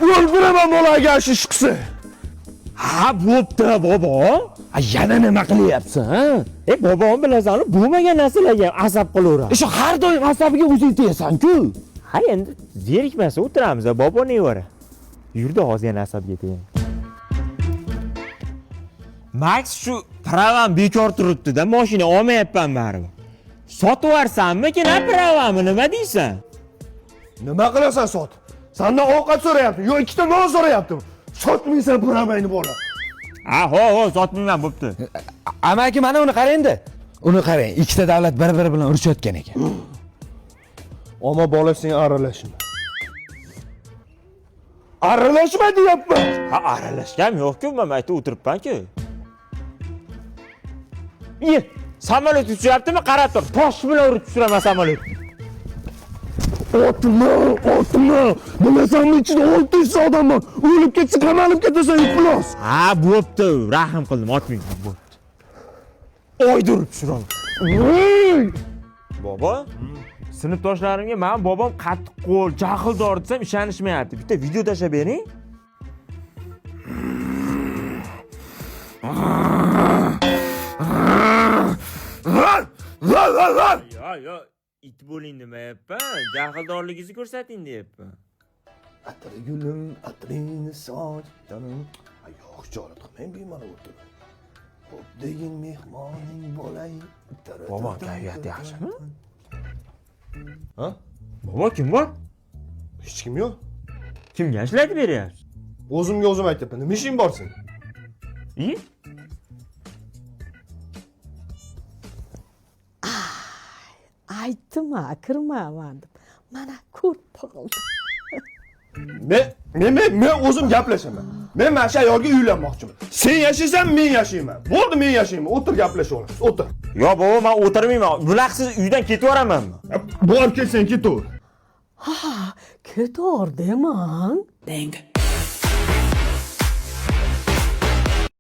O'ldiraman bolaga shishqisi. Ha, bo'pti, bobo. Yana nima qilyapsan, ha? Bobom bilasan, bo'lmagan narsalarga asab qilaveradi. Shu har doim asabiga o'zing tegasan-ku. Ha, endi zerikmasa o'tiramiz, bobo nevara. Yurdi hozir asabga tegin. Max shu pravam bekor turibdi-da, mashina olmayapman baribir. Sotib yuborsammikin, pravamni nima deysan? Nima qilasan sot? Sendan ovqat so'rayaptim, yo ikkita non so'rayaptim. Sotmaysan pramayni bola. Ha, sotmayman, bo'pti. Amaki mana uni qarang-da. Uni qarang, ikkita davlat bir-biri bilan urushayotgan ekan. Ammo bola sen aralashma. Aralashma deyapman. Ha, aralashgan yo'q-ku, men aytib o'tiribman-ku. Samolyot uchyaptimi? Qarab tur. Tosh bilan urib tushiraman samolyotni. Otma. Bilasanmi, ichida 600 odam bor. O'lib ketsa qamalib ketasan, iflos. Ha, bo'pti. Rahim qildim, otmayman, bo'pti. Oydirib tushiraman. Bobo, sinfdoshlarimga men bobom qattiq qo'l, jahldor desam ishonishmayapti. Bitta video tashlab bering. Yo, it bo'ling demayapman. Jahldorligingizni ko'rsating deyapman. Atri gulim, atrini soch, jonim. Yo'q, jorat qilmang, bemalol o'tir. Xo'p, degin mehmoning bo'lay. Bobo, kayfiyat yaxshimi? Ha? Bobo, kim bor? Hech kim yo'q. Kimga ishlatib beryapsiz? O'zimga o'zim aytibman. Nima ishing bor sen? Aytdim, kirmaman deb. Mana ko'rib qoldim. Men o'zim gaplashaman. Men mana shu ayolga uylanmoqchiman. Sen yashaysan, men yashayman. Bo'ldi, men yashayman. O'tir gaplashaveramiz. O'tir. Yo, bobo, men o'tirmayman. Bunaqa uydan ketaveramanmi? Borib kelsang ketaver. Ha, ketaver demang.